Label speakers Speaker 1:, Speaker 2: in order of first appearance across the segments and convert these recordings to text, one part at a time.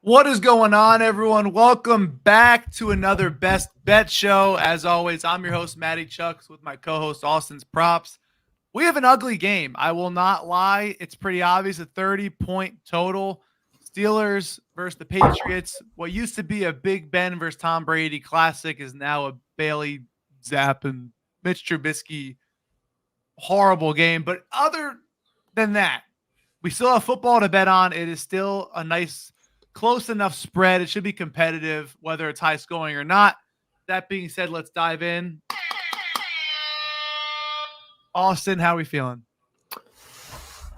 Speaker 1: What is going on, everyone? Welcome back to another Best Bet Show. As always, I'm your host, Matty Chucks, with my co-host, Austin's Props. We have an ugly game. I will not lie. It's pretty obvious, a 30-point total. Steelers versus the Patriots. What used to be a Big Ben versus Tom Brady classic is now a Bailey Zapp and Mitch Trubisky horrible game. But other than that, we still have football to bet on. It is still a nice, close enough spread. It should be competitive, whether it's high scoring or not. That being said, let's dive in. Austin, how are we feeling?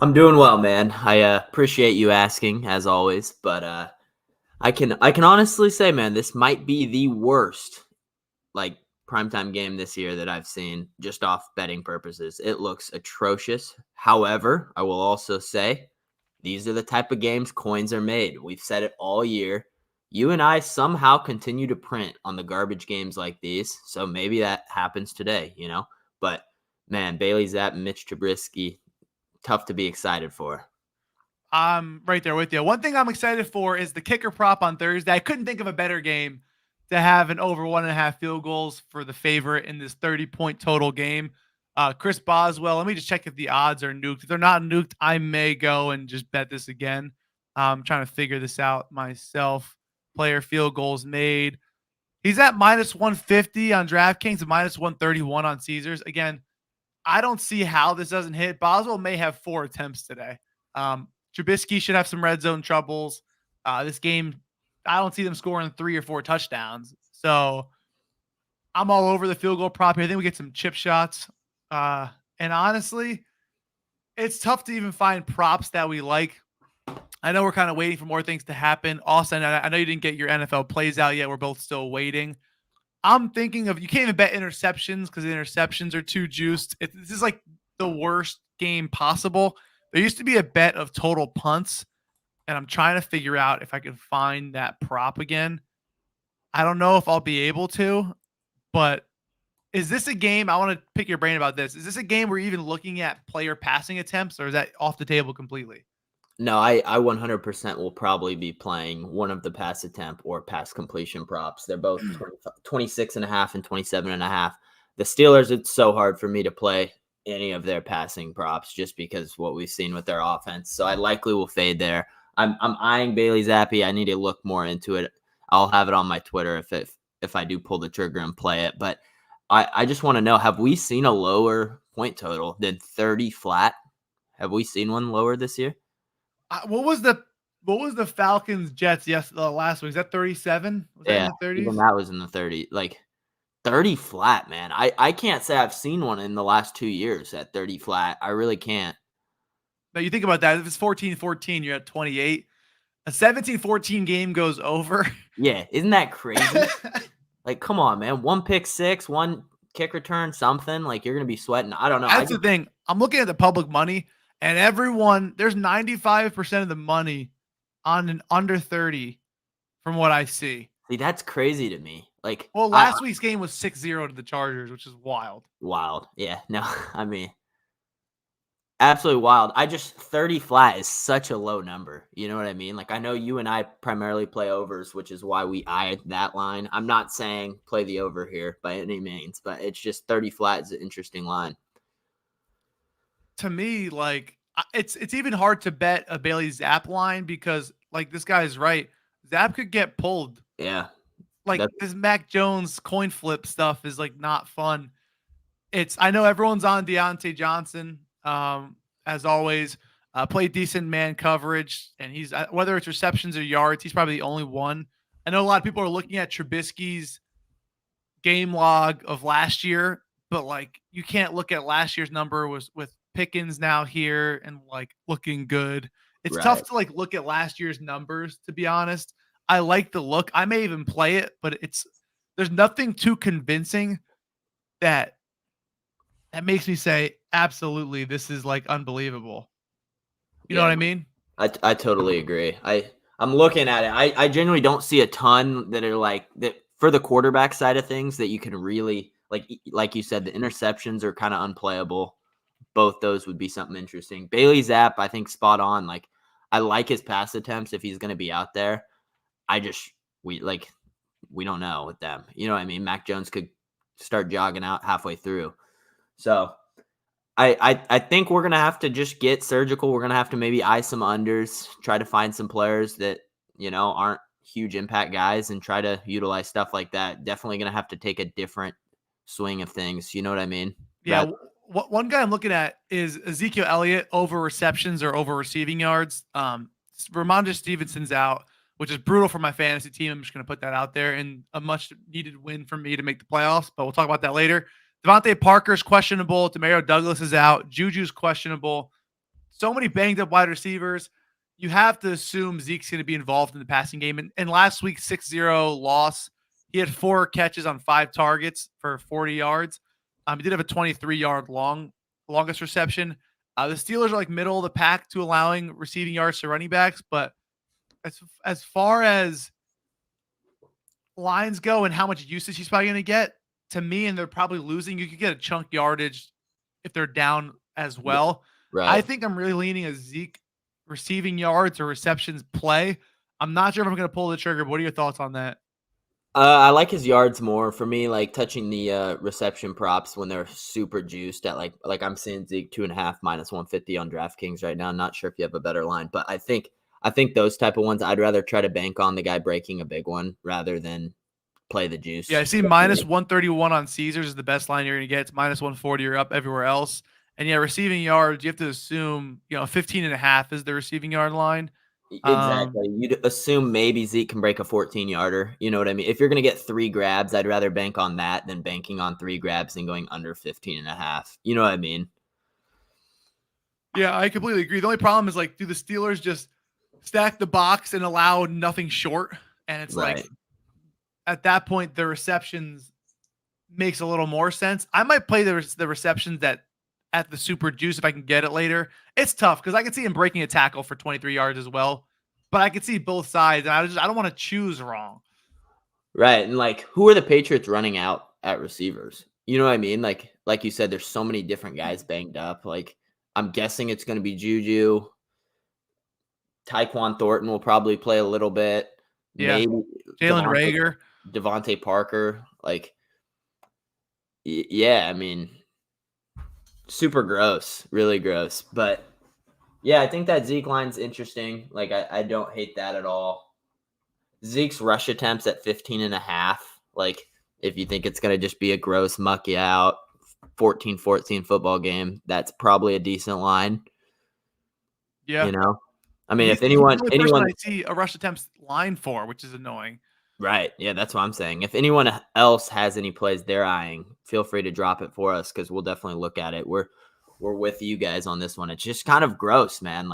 Speaker 2: I'm doing well, man. I appreciate you asking, as always. But I can honestly say, man, this might be the worst primetime game this year that I've seen, just off betting purposes. It looks atrocious. However, I will also say these are the type of games coins are made. We've said it all year. You and I somehow continue to print on the garbage games like these, so maybe that happens today, But, man, Bailey Zapp and Mitch Trubisky, tough to be excited for.
Speaker 1: I'm right there with you. One thing I'm excited for is the kicker prop on Thursday. I couldn't think of a better game to have an over 1.5 field goals for the favorite in this 30-point total game. Chris Boswell, let me just check if the odds are nuked. If they're not nuked, I may go and just bet this again. I'm trying to figure this out myself. Player field goals made. He's at minus 150 on DraftKings and minus 131 on Caesars. Again, I don't see how this doesn't hit. Boswell may have 4 attempts today. Trubisky should have some red zone troubles. This game, I don't see them scoring 3 or 4 touchdowns. So I'm all over the field goal prop here. I think we get some chip shots. And honestly, it's tough to even find props that we like. I know we're kind of waiting for more things to happen. Austin, I know you didn't get your NFL plays out yet. We're both still waiting. I'm thinking of, you can't even bet interceptions because the interceptions are too juiced. This is like the worst game possible. There used to be a bet of total punts, and I'm trying to figure out if I can find that prop again. I don't know if I'll be able to, but is this a game? I want to pick your brain about this. Is this a game where you're even looking at player passing attempts, or is that off the table completely?
Speaker 2: No, I 100% will probably be playing one of the pass attempt or pass completion props. They're both 26.5 and 27.5. The Steelers, it's so hard for me to play any of their passing props just because what we've seen with their offense. So I likely will fade there. I'm eyeing Bailey Zappi. I need to look more into it. I'll have it on my Twitter if I do pull the trigger and play it. But I just want to know, have we seen a lower point total than 30 flat? Have we seen one lower this year?
Speaker 1: What was the Falcons Jets last week? Is that 37? Was that in the 30s?
Speaker 2: Even that was in the 30. 30 flat, man. I can't say I've seen one in the last 2 years at 30 flat. I really can't.
Speaker 1: Now you think about that. If it's 14-14, you're at 28. A 17-14 game goes over.
Speaker 2: Yeah, isn't that crazy? Come on, man. 1 pick six, 1 kick return, something. You're going to be sweating. I don't know.
Speaker 1: That's the thing. I'm looking at the public money, and there's 95% of the money on an under 30 from what I see.
Speaker 2: See, that's crazy to me.
Speaker 1: Last week's game was 6-0 to the Chargers, which is wild.
Speaker 2: Wild. Yeah. No, I mean, absolutely wild. 30 flat is such a low number. You know what I mean? I know you and I primarily play overs, which is why we eye that line. I'm not saying play the over here by any means, but it's just 30 flat is an interesting line.
Speaker 1: To me, it's even hard to bet a Bailey Zapp line because this guy is right. Zapp could get pulled.
Speaker 2: Yeah.
Speaker 1: This Mac Jones coin flip stuff is not fun. I know everyone's on Deontay Johnson. As always, played decent man coverage, and he's whether it's receptions or yards, he's probably the only one. I know a lot of people are looking at Trubisky's game log of last year, but you can't look at last year's number with Pickens now here and looking good. It's tough to look at last year's numbers, to be honest. I like the look. I may even play it, but there's nothing too convincing that makes me say, absolutely, this is unbelievable. You know what I mean?
Speaker 2: I totally agree. I'm looking at it. I genuinely don't see a ton that are that for the quarterback side of things that you can really like you said, the interceptions are kind of unplayable, both those would be something interesting. Bailey Zapp, I think spot on. Like, I like his pass attempts if he's going to be out there. We don't know with them. You know what I mean? Mac Jones could start jogging out halfway through. So I think we're going to have to just get surgical. We're going to have to maybe eye some unders, try to find some players that, aren't huge impact guys and try to utilize stuff like that. Definitely going to have to take a different swing of things. You know what I mean?
Speaker 1: Yeah. One guy I'm looking at is Zeke Elliott over receptions or over receiving yards. Ramondre Stevenson's out, which is brutal for my fantasy team. I'm just going to put that out there, and a much needed win for me to make the playoffs, but we'll talk about that later. Devontae Parker's questionable. Demario Douglas is out. Juju's questionable. So many banged up wide receivers. You have to assume Zeke's going to be involved in the passing game. And last week's 6-0 loss, he had 4 catches on 5 targets for 40 yards. He did have a 23-yard longest reception. The Steelers are like middle of the pack to allowing receiving yards to running backs, but as far as lines go and how much usage he's probably going to get, to me, and they're probably losing, you could get a chunk yardage if they're down as well.
Speaker 2: Right.
Speaker 1: I think I'm really leaning a Zeke receiving yards or receptions play. I'm not sure if I'm going to pull the trigger. But what are your thoughts on that?
Speaker 2: I like his yards more. For me, like touching the reception props when they're super juiced at like I'm seeing Zeke 2.5 minus 150 on DraftKings right now. I'm not sure if you have a better line, but I think those type of ones, I'd rather try to bank on the guy breaking a big one rather than play the juice.
Speaker 1: Yeah, I see minus 131 on Caesars is the best line you're going to get. It's minus 140 or up everywhere else. And yeah, receiving yards, you have to assume, 15.5 is the receiving yard line.
Speaker 2: Exactly. You'd assume maybe Zeke can break a 14-yarder. You know what I mean? If you're going to get 3 grabs, I'd rather bank on that than banking on 3 grabs and going under 15.5. You know what I mean?
Speaker 1: Yeah, I completely agree. The only problem is, do the Steelers just stack the box and allow nothing short? And it's
Speaker 2: right.
Speaker 1: At that point, the receptions makes a little more sense. I might play the receptions at the super juice if I can get it later. It's tough because I can see him breaking a tackle for 23 yards as well, but I can see both sides, and I don't want to choose wrong.
Speaker 2: Right, and who are the Patriots running out at receivers? You know what I mean? Like you said, there's so many different guys banged up. I'm guessing it's going to be Juju. Tyquan Thornton will probably play a little bit.
Speaker 1: Yeah,
Speaker 2: maybe
Speaker 1: Jalen Reagor,
Speaker 2: Devontae Parker. Yeah, I mean, super gross, really gross. But yeah, I think that Zeke line's interesting. I don't hate that at all. Zeke's rush attempts at 15.5. If you think it's going to just be a gross muck you out 14-14 football game, that's probably a decent line.
Speaker 1: Yeah.
Speaker 2: I mean, if anyone
Speaker 1: I see a rush attempts line for, which is annoying.
Speaker 2: Right. Yeah, that's what I'm saying. If anyone else has any plays they're eyeing, feel free to drop it for us because we'll definitely look at it. We're with you guys on this one. It's just kind of gross, man.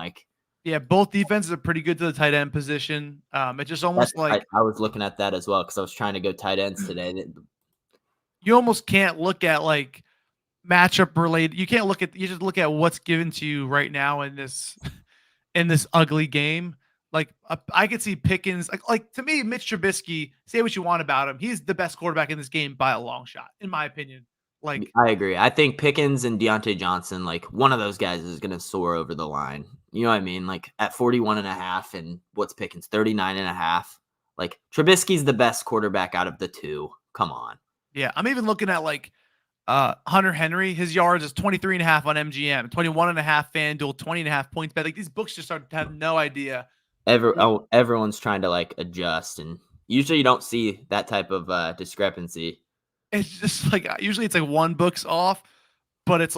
Speaker 1: Yeah, both defenses are pretty good to the tight end position. It's just almost
Speaker 2: I was looking at that as well because I was trying to go tight ends today.
Speaker 1: You almost can't look at matchup related. You just look at what's given to you right now in this ugly game. I could see Pickens, to me, Mitch Trubisky, say what you want about him, he's the best quarterback in this game by a long shot, in my opinion.
Speaker 2: I agree. I think Pickens and Deontay Johnson, one of those guys is going to soar over the line. You know what I mean? At 41.5 and what's Pickens, 39.5. Trubisky's the best quarterback out of the two. Come on.
Speaker 1: Yeah, I'm even looking at Hunter Henry. His yards is 23.5 on MGM, 21.5 FanDuel, 20.5 points bet. These books just have no idea.
Speaker 2: Everyone's trying to adjust, and usually you don't see that type of discrepancy.
Speaker 1: It's just usually it's one book's off, but it's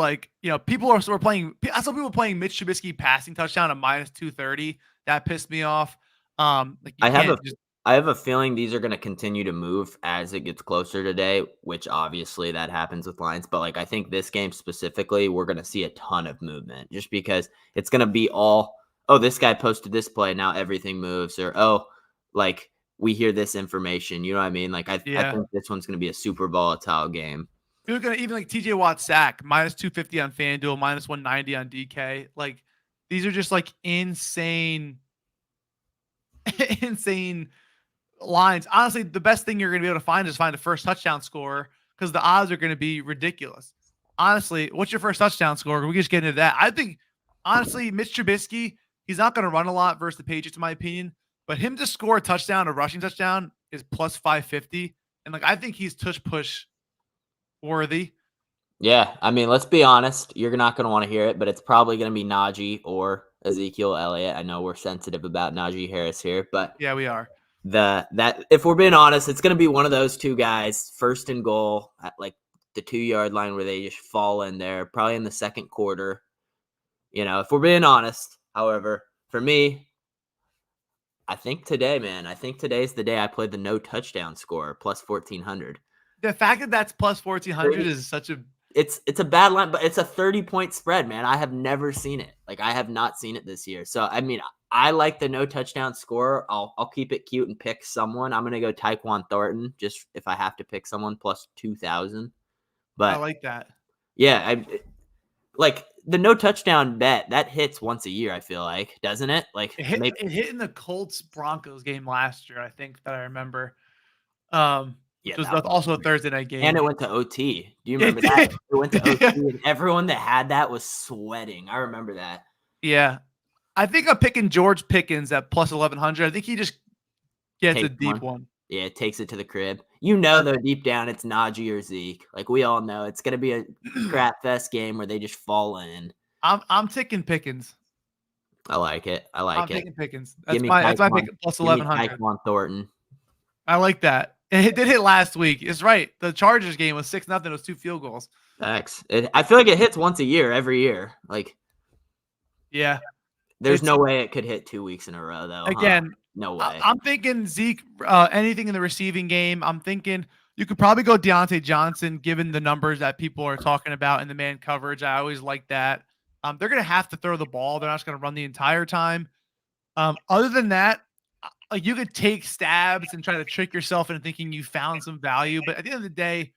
Speaker 1: people are playing. I saw people playing Mitch Trubisky passing touchdown at minus 230. That pissed me off.
Speaker 2: I have a feeling these are going to continue to move as it gets closer today, which obviously that happens with lines. But I think this game specifically, we're going to see a ton of movement just because it's going to be all, oh, this guy posted this play, now everything moves, or we hear this information. You know what I mean? I think this one's going to be a super volatile game.
Speaker 1: You're going to even TJ Watt sack, minus 250 on FanDuel, minus 190 on DK. These are just insane lines. Honestly, the best thing you're going to be able to find is find a first touchdown scorer because the odds are going to be ridiculous. honestly, what's your first touchdown score? We can just get into that. I think, honestly, Mitch Trubisky, he's not going to run a lot versus the Patriots, in my opinion. But him to score a touchdown, a rushing touchdown, is plus 550. And I think he's tush push worthy.
Speaker 2: Yeah, I mean, let's be honest. You're not going to want to hear it, but it's probably going to be Najee or Ezekiel Elliott. I know we're sensitive about Najee Harris here, but
Speaker 1: Yeah, we are.
Speaker 2: that if we're being honest, it's going to be one of those two guys, first and goal at like the 2-yard line where they just fall in there, probably in the second quarter. If we're being honest. However, for me, I think today's the day I played the no touchdown score plus 1,400.
Speaker 1: The fact that that's plus 1,400 is such a.
Speaker 2: It's a bad line, but it's a 30-point spread, man. I have never seen it. I have not seen it this year. So, I mean, I like the no touchdown score. I'll keep it cute and pick someone. I'm going to go Tyquan Thornton, just if I have to pick someone, plus 2,000. But
Speaker 1: I like that.
Speaker 2: Yeah, like the no touchdown bet that hits once a year. I feel like, doesn't it? Like
Speaker 1: it hit in the Colts Broncos game last year. I think that I remember. Which was also a Thursday night game,
Speaker 2: and it went to OT. Do you remember that? It went to OT, and everyone that had that was sweating. I remember that.
Speaker 1: Yeah, I think I'm picking George Pickens at plus 1,100. I think he just gets a deep one.
Speaker 2: Yeah, it takes it to the crib. Though, deep down, it's Najee or Zeke. Like we all know, it's gonna be a crap fest game where they just fall in.
Speaker 1: I'm taking Pickens.
Speaker 2: I like it. I'm
Speaker 1: taking Pickens. That's my pick plus 1,100.
Speaker 2: Tyquan Thornton.
Speaker 1: I like that. It did hit last week. It's right. The Chargers game was 6-0. It was 2 field goals.
Speaker 2: Facts. I feel like it hits once a year, every year.
Speaker 1: Yeah.
Speaker 2: There's no way it could hit 2 weeks in a row, though.
Speaker 1: Again,
Speaker 2: no way.
Speaker 1: I'm thinking Zeke, anything in the receiving game. I'm thinking you could probably go Deontay Johnson, given the numbers that people are talking about in the man coverage. I always like that. They're going to have to throw the ball. They're not just going to run the entire time. Other than that, you could take stabs and try to trick yourself into thinking you found some value. But at the end of the day,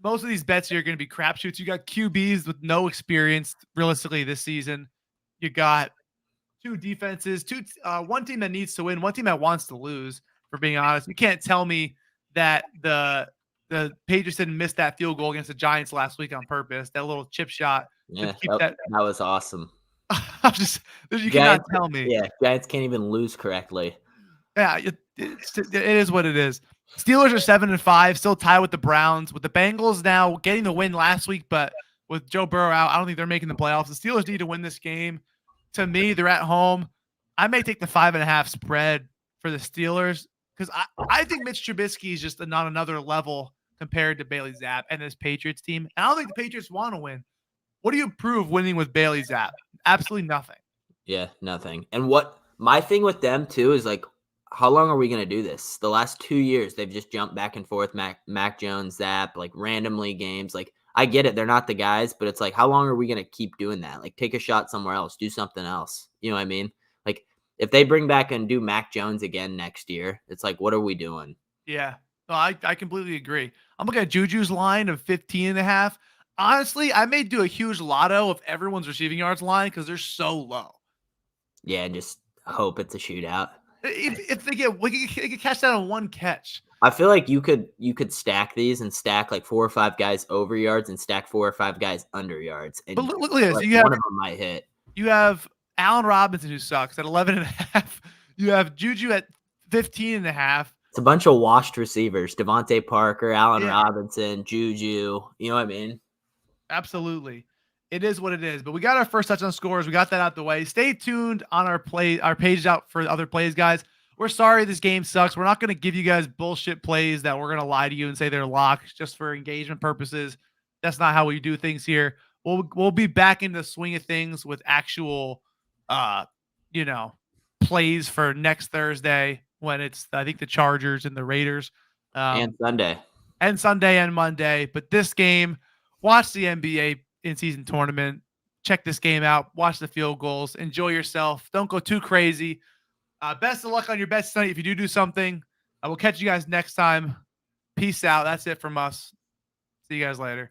Speaker 1: most of these bets here are going to be crapshoots. You got QBs with no experience realistically this season. You got 2 defenses, one team that needs to win, one team that wants to lose, for being honest. You can't tell me that the Patriots didn't miss that field goal against the Giants last week on purpose. That little chip shot.
Speaker 2: Yeah, that was awesome.
Speaker 1: You cannot tell me.
Speaker 2: Yeah, Giants can't even lose correctly.
Speaker 1: Yeah, it is what it is. Steelers are 7-5, still tied with the Browns. With the Bengals now getting the win last week, but with Joe Burrow out, I don't think they're making the playoffs. The Steelers need to win this game. To me, they're at home. I may take the 5.5 spread for the Steelers because I think Mitch Trubisky is just on another level compared to Bailey Zapp and his Patriots team. And I don't think the Patriots want to win. What do you prove winning with Bailey Zapp? Absolutely nothing.
Speaker 2: Yeah, nothing. And what my thing with them too is how long are we going to do this? The last 2 years, they've just jumped back and forth, Mac Jones, Zapp, randomly games. I get it. They're not the guys, but it's how long are we going to keep doing that? Take a shot somewhere else, do something else. You know what I mean? If they bring back and do Mac Jones again next year, it's what are we doing?
Speaker 1: Yeah, no, I completely agree. I'm looking at Juju's line of 15.5. Honestly, I may do a huge lotto of everyone's receiving yards line because they're so low.
Speaker 2: Yeah, and just hope it's a shootout.
Speaker 1: If they get catch that on one catch.
Speaker 2: I feel like you could stack these and stack 4 or 5 guys over yards and stack 4 or 5 guys under yards. And
Speaker 1: but look at this.
Speaker 2: One of them might hit.
Speaker 1: You have Allen Robinson, who sucks, at 11.5. You have Juju at 15.5.
Speaker 2: It's a bunch of washed receivers. Devontae Parker, Allen Robinson, Juju. You know what I mean?
Speaker 1: Absolutely. It is what it is. But we got our first touchdown scores. We got that out the way. Stay tuned on our page out for other plays, guys. We're sorry this game sucks. We're not going to give you guys bullshit plays that we're going to lie to you and say they're locks just for engagement purposes. That's not how we do things here. We'll be back in the swing of things with actual, plays for next Thursday when it's, I think, the Chargers and the Raiders.
Speaker 2: And Sunday.
Speaker 1: And Sunday and Monday. But this game, watch the NBA in-season tournament. Check this game out. Watch the field goals. Enjoy yourself. Don't go too crazy. Best of luck on your bets tonight if you do something. I will catch you guys next time. Peace out. That's it from us. See you guys later.